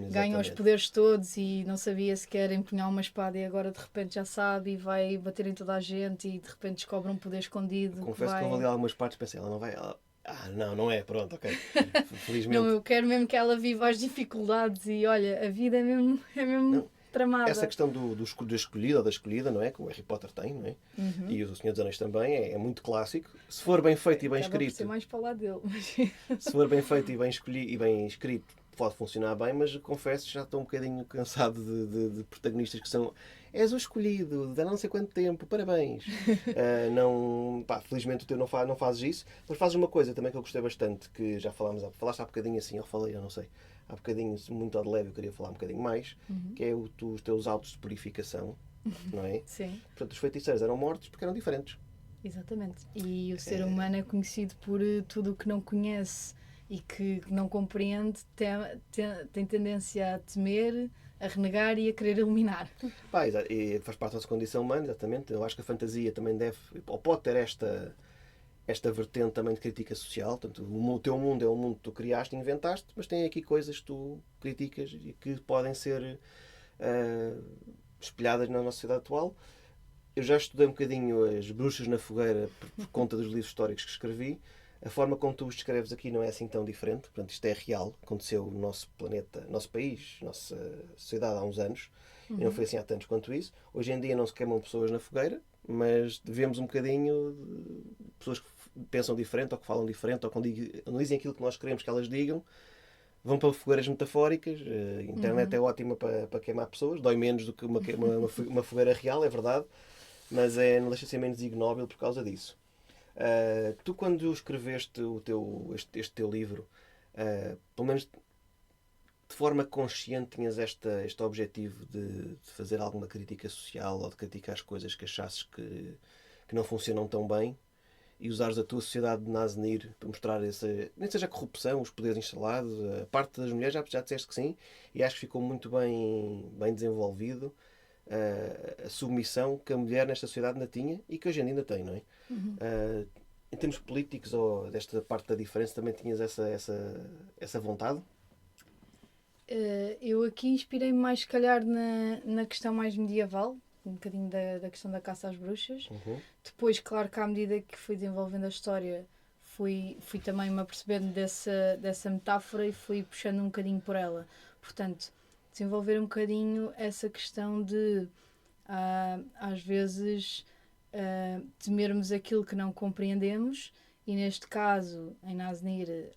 ganha os poderes todos e não sabia sequer empunhar uma espada, e agora de repente já sabe e vai bater em toda a gente e de repente descobre um poder escondido. Confesso que houve ali algumas partes, pensei, ela não vai... não é, pronto, ok. Felizmente. Não, eu quero mesmo que ela viva as dificuldades e olha, a vida é mesmo tramada. Essa questão do escolhido ou da escolhida, não é? Que o Harry Potter tem, não é? E o Senhor dos Anéis também, é muito clássico. Se for bem feito e bem escrito... Por ser mais para o lado dele. Se for bem feito e bem escrito, pode funcionar bem, mas confesso que já estou um bocadinho cansado de protagonistas que são... És o escolhido, de não sei quanto tempo, parabéns. Felizmente o teu não fazes isso, mas fazes uma coisa também que eu gostei bastante, que já falaste há bocadinho assim, eu não sei, há bocadinho muito de leve, eu queria falar um bocadinho mais, que é os teus autos de purificação, não é? Sim. Portanto, os feiticeiros eram mortos porque eram diferentes. Exatamente. E o ser humano é conhecido por tudo o que não conhece e que não compreende, tem tendência a temer, a renegar e a querer eliminar. E faz parte da nossa condição humana, exatamente. Eu acho que a fantasia também deve, ou pode ter esta vertente também de crítica social. Portanto, o teu mundo é um mundo que tu criaste e inventaste, mas tem aqui coisas que tu criticas e que podem ser espelhadas na nossa sociedade atual. Eu já estudei um bocadinho as bruxas na fogueira por conta dos livros históricos que escrevi. A forma como tu os descreves aqui não é assim tão diferente. Portanto, isto é real. Aconteceu no nosso planeta, nosso país, nossa sociedade há uns anos. E não foi assim há tantos quanto isso. Hoje em dia não se queimam pessoas na fogueira, mas vemos um bocadinho de pessoas que pensam diferente, ou que falam diferente, ou que não dizem aquilo que nós queremos que elas digam. Vão para fogueiras metafóricas. A internet é ótima para queimar pessoas. Dói menos do que uma fogueira real, é verdade. Mas não deixa de ser menos ignóbil por causa disso. Tu, quando escreveste este teu livro, pelo menos de forma consciente, tinhas este objetivo de fazer alguma crítica social ou de criticar as coisas que achasses que não funcionam tão bem, e usares a tua sociedade de Nazenir para mostrar nem seja a corrupção, os poderes instalados, a parte das mulheres, já disseste que sim, e acho que ficou muito bem desenvolvido. A submissão que a mulher nesta sociedade ainda tinha e que hoje ainda tem, não é? Em termos políticos ou desta parte da diferença, também tinhas essa vontade? Eu aqui inspirei-me mais, se calhar, na questão mais medieval, um bocadinho da questão da caça às bruxas. Depois, claro que à medida que fui desenvolvendo a história, fui também me apercebendo dessa metáfora e fui puxando um bocadinho por ela. Portanto, desenvolver um bocadinho essa questão de, às vezes, temermos aquilo que não compreendemos, e neste caso, em Nazenir,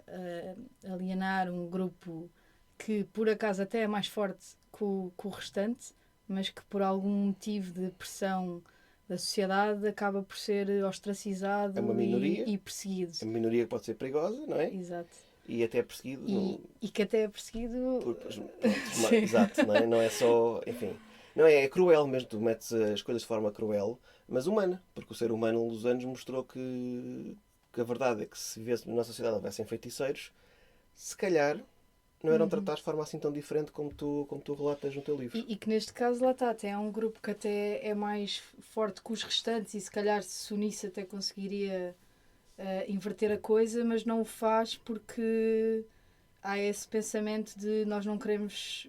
alienar um grupo que por acaso até é mais forte que o restante, mas que por algum motivo de pressão da sociedade acaba por ser ostracizado e perseguido. É uma minoria que pode ser perigosa, não é? Exato. E até é perseguido. E que até é perseguido. Exato, não é? Não é só. Enfim. Não é cruel mesmo, tu metes as coisas de forma cruel, mas humana, porque o ser humano, ao longo dos anos, mostrou que a verdade é que se vivesse na nossa sociedade houvessem feiticeiros, se calhar não eram tratados de forma assim tão diferente como tu relatas no teu livro. E que neste caso lá está, até é um grupo que até é mais forte que os restantes e se calhar se unisse até conseguiria inverter a coisa, mas não o faz porque há esse pensamento de nós não queremos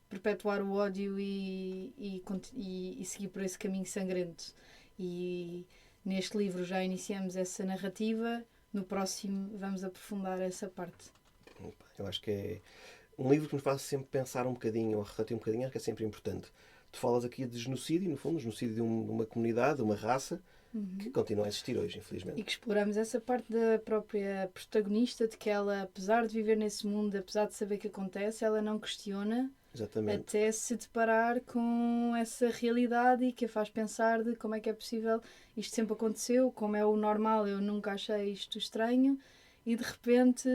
perpetuar o ódio e seguir por esse caminho sangrento. E neste livro já iniciamos essa narrativa, no próximo vamos aprofundar essa parte. Eu acho que é um livro que nos faz sempre pensar um bocadinho, ou refletir um bocadinho, acho que é sempre importante. Tu falas aqui de genocídio, no fundo, genocídio de uma comunidade, de uma raça, que continua a existir hoje, infelizmente. E que exploramos essa parte da própria protagonista, de que ela, apesar de viver nesse mundo, apesar de saber o que acontece, ela não questiona. Exatamente. Até se deparar com essa realidade e que a faz pensar de como é que é possível, isto sempre aconteceu, como é o normal, eu nunca achei isto estranho e de repente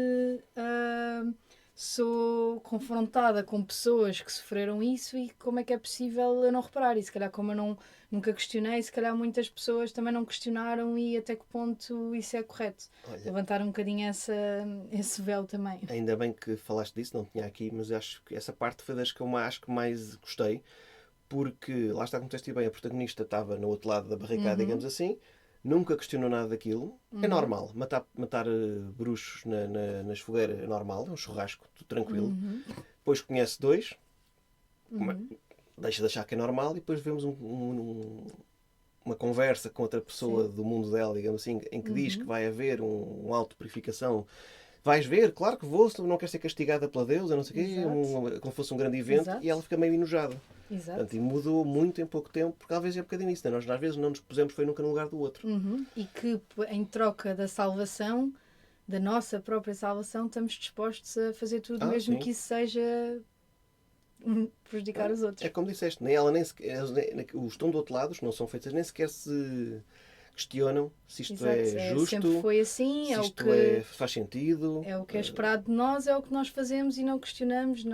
sou confrontada com pessoas que sofreram isso e como é que é possível eu não reparar, e se calhar como eu nunca questionei, se calhar muitas pessoas também não questionaram e até que ponto isso é correto. Olha, levantar um bocadinho esse véu também. ainda bem que falaste disso, não tinha aqui, mas acho que essa parte foi das que eu acho que mais gostei, porque lá está, como disseste bem, a protagonista estava no outro lado da barricada, digamos assim, nunca questionou nada daquilo. É normal, matar bruxos nas fogueiras é normal, é um churrasco, tudo tranquilo. Depois conhece dois, deixa de achar que é normal, e depois vemos uma conversa com outra pessoa do mundo dela, digamos assim, em que diz que vai haver uma auto-purificação. Vais ver, claro que vou, se não quer ser castigada pela Deus, eu não sei o quê, como fosse um grande evento. Exato. E ela fica meio enojada. Exato. Portanto, e mudou muito em pouco tempo, porque às vezes é um bocadinho isso, né? Nós às vezes não nos pusemos foi nunca no lugar do outro. E que em troca da salvação, da nossa própria salvação, estamos dispostos a fazer tudo, mesmo que isso seja prejudicar os outros. É como disseste, nem ela nem sequer, os que estão do outro lado, os que não são feitas, nem sequer se questionam se isto é justo, sempre foi assim, se é isto o que faz sentido. É o que é esperado de nós, é o que nós fazemos e não questionamos,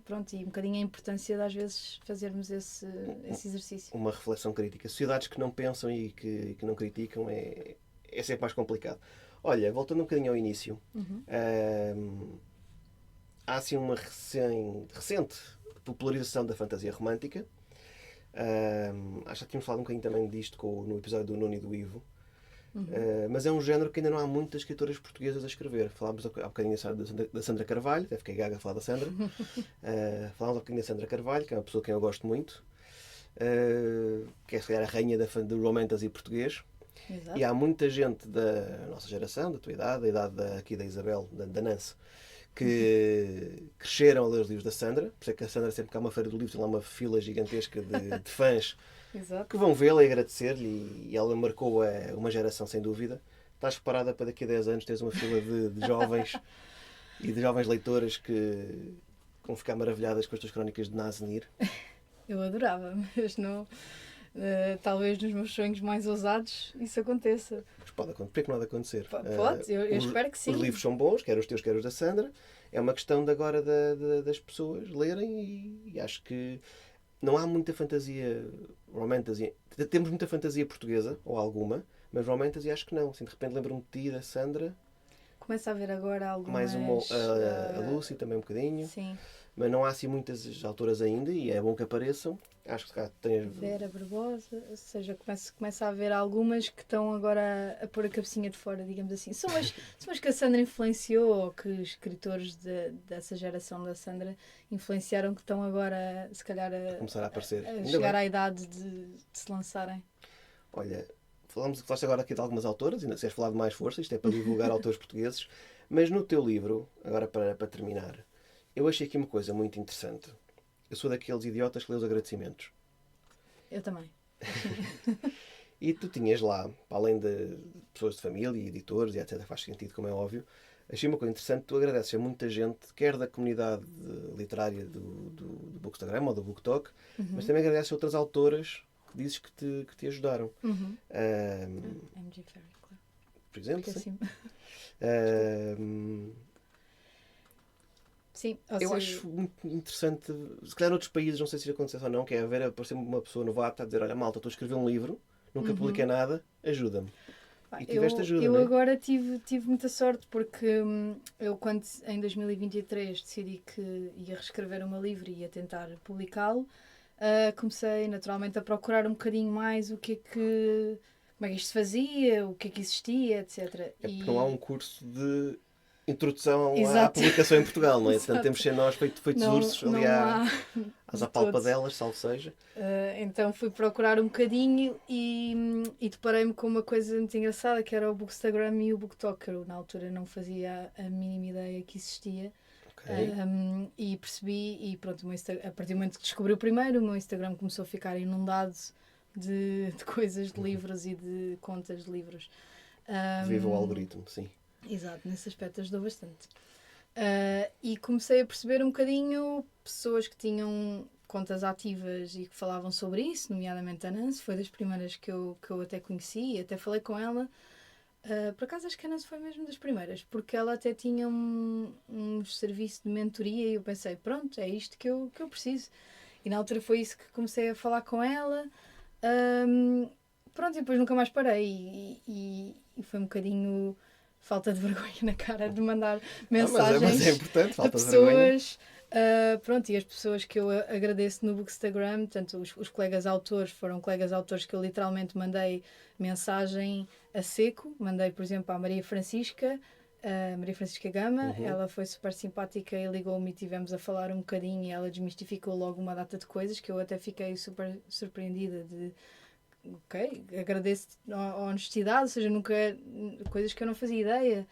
pronto, e um bocadinho a importância de às vezes fazermos esse exercício. Uma reflexão crítica. Sociedades que não pensam e que não criticam é sempre mais complicado. Olha, voltando um bocadinho ao início, há assim uma recente popularização da fantasia romântica. Acho que tínhamos falado um bocadinho também disto no episódio do Nuno e do Ivo. Mas é um género que ainda não há muitas escritoras portuguesas a escrever. Falámos há bocadinho da Sandra Carvalho, deve ficar gaga a falar da Sandra. Falámos há bocadinho da Sandra Carvalho, que é uma pessoa que eu gosto muito, que é se calhar a rainha do romantasy português. Exato. E há muita gente da nossa geração, da tua idade, da idade aqui da Isabel, da Nancy, que cresceram a ler os livros da Sandra. Por isso é que a Sandra, sempre que há uma feira do livro, tem lá uma fila gigantesca de fãs. Exato. Que vão vê-la e agradecer-lhe, e ela marcou uma geração sem dúvida. Estás preparada para daqui a 10 anos teres uma fila de jovens e de jovens leitoras que vão ficar maravilhadas com as tuas crónicas de Nazenir? Eu adorava, mas não. Talvez nos meus sonhos mais ousados isso aconteça. Mas pode acontecer. Porquê que não há de acontecer? Pode, eu espero que sim. Os livros são bons, quer os teus, quer os da Sandra. É uma questão de agora das pessoas lerem, e acho que não há muita fantasia romantasy. Temos muita fantasia portuguesa, ou alguma, mas romantasy acho que não. Assim, de repente lembro-me de ti, da Sandra. Começa a haver agora algumas... Mais a Lucy também um bocadinho. Sim. Mas não há assim muitas autoras ainda, e é bom que apareçam. Acho que tens... Vera Barbosa, ou seja, começa a haver algumas que estão agora a pôr a cabecinha de fora, digamos assim. São as que a Sandra influenciou, ou que os escritores dessa geração da Sandra influenciaram, que estão agora, se calhar, a começar a aparecer. A chegar à idade de se lançarem. Olha, falaste agora aqui de algumas autoras, ainda se és falar de mais força, isto é para divulgar autores portugueses, mas no teu livro, agora para terminar, eu achei aqui uma coisa muito interessante. Eu sou daqueles idiotas que lê os agradecimentos. Eu também. E tu tinhas lá, para além de pessoas de família e editores, e etc., faz sentido, como é óbvio, achei uma coisa interessante. Tu agradeces a muita gente, quer da comunidade literária do Bookstagram ou do BookTok, mas também agradeces a outras autoras que dizes que te ajudaram. MG Ferry, claro. Por exemplo, sim. Sim, eu acho muito interessante, se calhar noutros países, não sei se isso acontece ou não, que é aparecer uma pessoa novata a dizer: olha, malta, estou a escrever um livro, nunca publiquei nada, ajuda-me. E tiveste ajuda, eu não é? agora tive muita sorte porque eu quando em 2023 decidi que ia reescrever o meu livro e ia tentar publicá-lo, comecei naturalmente a procurar um bocadinho mais como é que isto se fazia, o que existia, etc. É porque não há um E curso de introdução à exato, publicação em Portugal, não é? Portanto, temos exato. de ser nós feitos ursos ali Não há às de todo. apalpadelas, salvo seja. Então fui procurar um bocadinho e deparei-me com uma coisa muito engraçada que era o Bookstagram e o BookTok. Eu, na altura não fazia a mínima ideia que existia. Ok. E percebi, e pronto, a partir do momento que descobri o primeiro, o meu Instagram começou a ficar inundado de coisas, de livros e de contas de livros. Viva o algoritmo, sim. Exato, nesse aspecto ajudou bastante. E comecei a perceber um bocadinho pessoas que tinham contas ativas e que falavam sobre isso, nomeadamente a Nancy, foi das primeiras que eu até conheci e até falei com ela. Por acaso acho que a Nancy foi mesmo das primeiras, porque ela até tinha um serviço de mentoria e eu pensei, pronto, é isto que eu preciso. E na altura foi isso que comecei a falar com ela. Pronto, e depois nunca mais parei e foi um bocadinho falta de vergonha na cara de mandar mensagens Mas é importante, a falta de vergonha. pessoas. Pronto, e as pessoas que eu agradeço no Bookstagram, tanto os colegas autores, foram colegas autores que eu literalmente mandei mensagem a seco. Mandei, por exemplo, à Maria Francisca Gama. Ela foi super simpática e ligou-me e tivemos a falar um bocadinho e ela desmistificou logo uma data de coisas que eu até fiquei super surpreendida de ok, agradeço a honestidade, ou seja, nunca coisas que eu não fazia ideia.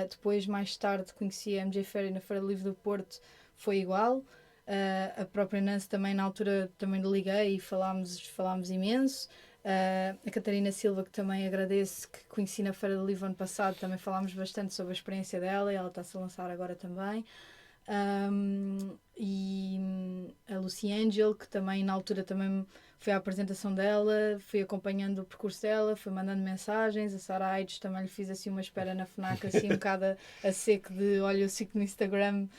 Depois, mais tarde, conheci a MJ Ferry na Feira do Livro do Porto, foi igual. A própria Nancy também, na altura, também lhe liguei e falámos imenso. A Catarina Silva, que também agradeço, que conheci na Feira do Livro ano passado, também falámos bastante sobre a experiência dela e ela está-se a lançar agora também. E a Lucy Angel, que também na altura também foi à apresentação dela, fui acompanhando o percurso dela, fui mandando mensagens. A Sara Aides também lhe fiz assim uma espera na FNAC, assim um bocado a seco de olha, eu sigo no Instagram,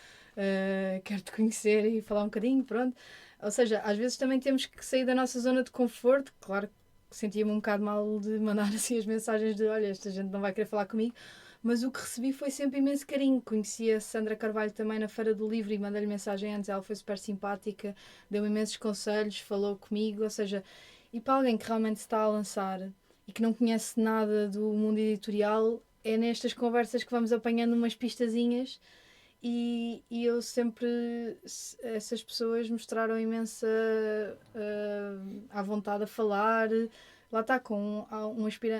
quero-te conhecer e falar um bocadinho, pronto. Ou seja, às vezes também temos que sair da nossa zona de conforto. Claro que sentia-me um bocado mal de mandar assim as mensagens de olha, esta gente não vai querer falar comigo, mas o que recebi foi sempre imenso carinho. Conheci a Sandra Carvalho também na Feira do Livro e mandei-lhe mensagem antes, ela foi super simpática, deu-me imensos conselhos, falou comigo, ou seja, e para alguém que realmente se está a lançar e que não conhece nada do mundo editorial, é nestas conversas que vamos apanhando umas pistazinhas e eu sempre, essas pessoas mostraram imensa à vontade a falar. Lá está, com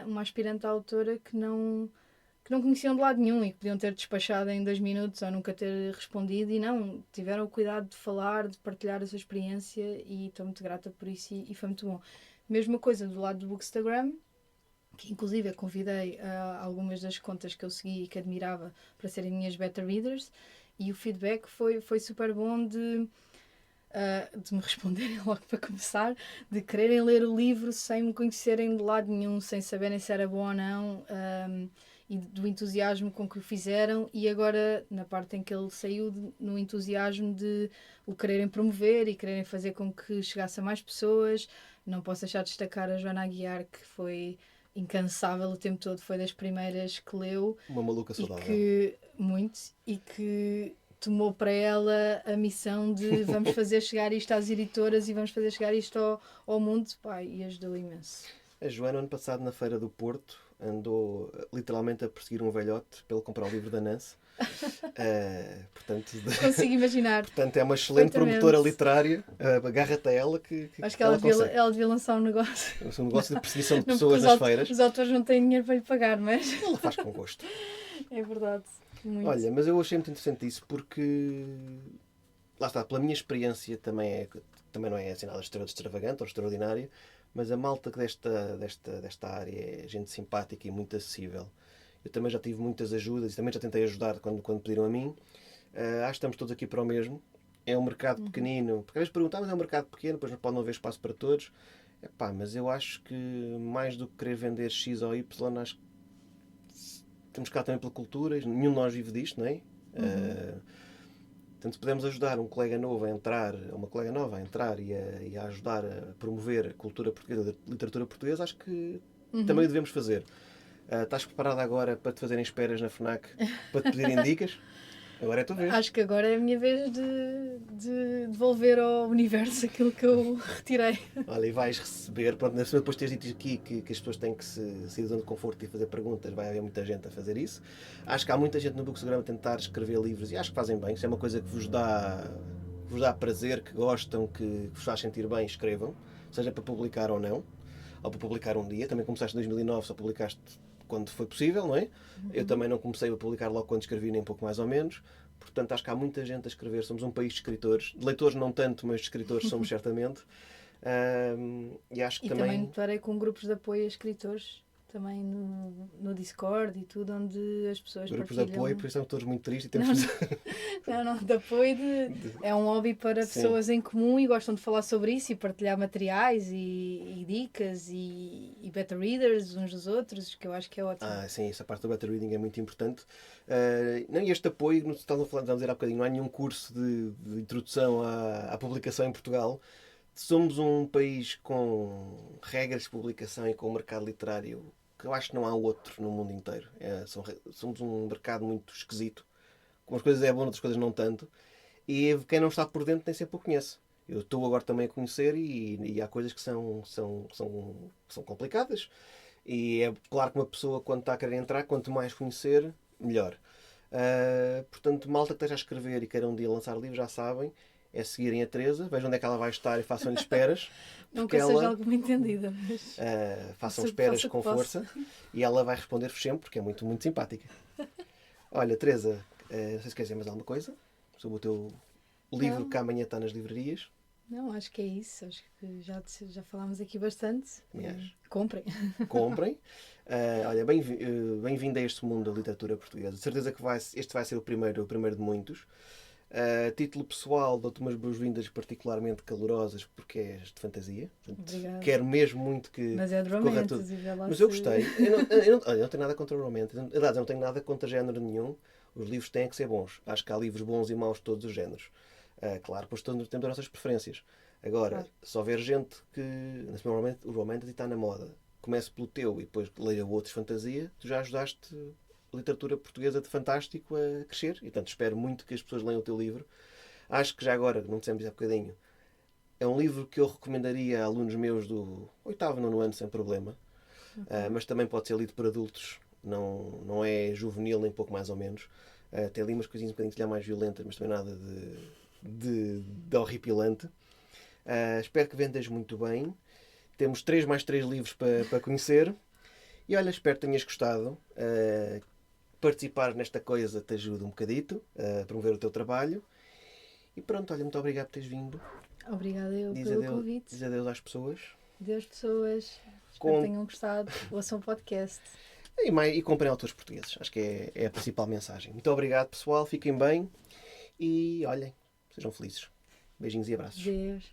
uma aspirante autora que não conheciam de lado nenhum e que podiam ter despachado em 2 minutos ou nunca ter respondido e não, tiveram o cuidado de falar, de partilhar a sua experiência e estou muito grata por isso e foi muito bom. Mesma coisa do lado do Bookstagram, que inclusive eu convidei algumas das contas que eu segui e que admirava para serem minhas beta readers e o feedback foi super bom de me responderem logo para começar, de quererem ler o livro sem me conhecerem de lado nenhum, sem saberem se era bom ou não, e do entusiasmo com que o fizeram. E agora, na parte em que ele saiu, no entusiasmo de o quererem promover e quererem fazer com que chegasse a mais pessoas. Não posso deixar de destacar a Joana Aguiar, que foi incansável o tempo todo, foi das primeiras que leu. Uma maluca saudável. E que tomou para ela a missão de vamos fazer chegar isto às editoras e vamos fazer chegar isto ao mundo. Pá, e ajudou imenso. A Joana, ano passado, na Feira do Porto, andou literalmente a perseguir um velhote para ele comprar o livro da Nancy. Consigo imaginar. Portanto, é uma excelente promotora literária. Agarra-te a ela que acho que ela devia lançar um negócio. Um negócio de perseguição de pessoas nas feiras. Os autores não têm dinheiro para lhe pagar, mas... Ela faz com gosto. É verdade. Muito. Olha, mas eu achei muito interessante isso porque... Lá está, pela minha experiência também não é assim nada extravagante ou extraordinário, mas a malta desta área é gente simpática e muito acessível. Eu também já tive muitas ajudas e também já tentei ajudar quando pediram a mim. Acho que estamos todos aqui para o mesmo. É um mercado pequenino. Porque às vezes perguntam, mas é um mercado pequeno, depois pode não haver espaço para todos. Mas eu acho que mais do que querer vender X ou Y, acho que temos que cá também pela cultura. Nenhum de nós vive disto, não é? Portanto, se podemos ajudar um colega novo a entrar, uma colega nova a entrar e a ajudar a promover a cultura portuguesa, a literatura portuguesa, acho que também o devemos fazer. Estás preparada agora para te fazerem esperas na FNAC para te pedirem dicas? Agora é a tua vez. Acho que agora é a minha vez de devolver ao universo aquilo que eu retirei. Olha, e vais receber, pronto, depois de teres dito aqui que as pessoas têm que se sair da zona de conforto e fazer perguntas, vai haver muita gente a fazer isso. Acho que há muita gente no Bookstagram a tentar escrever livros e acho que fazem bem. Se é uma coisa que vos dá prazer, que gostam, que vos faz sentir bem, escrevam. Seja para publicar ou não. Ou para publicar um dia. Também começaste em 2009, só publicaste quando foi possível, não é? Eu também não comecei a publicar logo quando escrevi, nem pouco mais ou menos. Portanto, acho que há muita gente a escrever. Somos um país de escritores. De leitores não tanto, mas de escritores somos certamente. E acho que também notarei com grupos de apoio a escritores, também no Discord e tudo, onde as pessoas grupos partilham. de apoio, por isso estamos todos muito tristes e temos Não, de apoio é um hobby para pessoas em comum e gostam de falar sobre isso e partilhar materiais e dicas e beta readers uns dos outros, que eu acho que é ótimo. Sim, essa parte do beta reading é muito importante. Não, e este apoio, estamos a dizer há bocadinho, não há nenhum curso de introdução à publicação em Portugal. Somos um país com regras de publicação e com um mercado literário que eu acho que não há outro no mundo inteiro. Somos um mercado muito esquisito. Umas coisas é bom, outras coisas não tanto. E quem não está por dentro nem sempre o conhece. Eu estou agora também a conhecer e há coisas que são complicadas. E é claro que uma pessoa, quando está a querer entrar, quanto mais conhecer, melhor. Portanto, malta que esteja a escrever e queira um dia lançar livros, já sabem, é seguirem a Teresa, vejam onde é que ela vai estar e façam-lhe esperas. Nunca seja alguma entendida, mas... façam esperas com força e ela vai responder-vos sempre, porque é muito, muito simpática. Olha, Teresa, não sei se queres dizer mais alguma coisa sobre o teu livro que amanhã está nas livrarias. Não, acho que é isso. Acho que já falámos aqui bastante. Comprem. Comprem. Olha, bem-vindo a este mundo da literatura portuguesa. De certeza que este vai ser o primeiro de muitos. Título pessoal, dou-te umas boas-vindas particularmente calorosas porque és de fantasia. Obrigada. Quero mesmo muito que mas é de romances. Mas eu gostei. Eu não tenho nada contra o romance. Aliás, eu não tenho nada contra género nenhum. Os livros têm que ser bons. Acho que há livros bons e maus de todos os géneros. Claro, depois temos as nossas preferências. Agora, se houver gente que, normalmente, o romance está na moda, comece pelo teu e depois leia outros de fantasia, tu já ajudaste a literatura portuguesa de fantástico a crescer. E, portanto, espero muito que as pessoas leiam o teu livro. Acho que já agora, não dissemos há bocadinho, é um livro que eu recomendaria a alunos meus do 8º, 9º ano sem problema. Mas também pode ser lido por adultos. Não é juvenil, nem pouco mais ou menos. Tem ali umas coisinhas um bocadinho mais violentas, mas também nada de horripilante. Espero que vendas muito bem. Temos 3 mais 3 livros para conhecer. E olha, espero que tenhas gostado. Participar nesta coisa te ajuda um bocadito a promover o teu trabalho. E pronto, olha, muito obrigado por teres vindo. Obrigada eu pelo convite. Diz adeus às pessoas. Adeus, pessoas. Espero que tenham gostado. Ouçam o podcast. E comprem autores portugueses. Acho que é a principal mensagem. Muito obrigado, pessoal. Fiquem bem. E olhem, sejam felizes. Beijinhos e abraços. Adeus.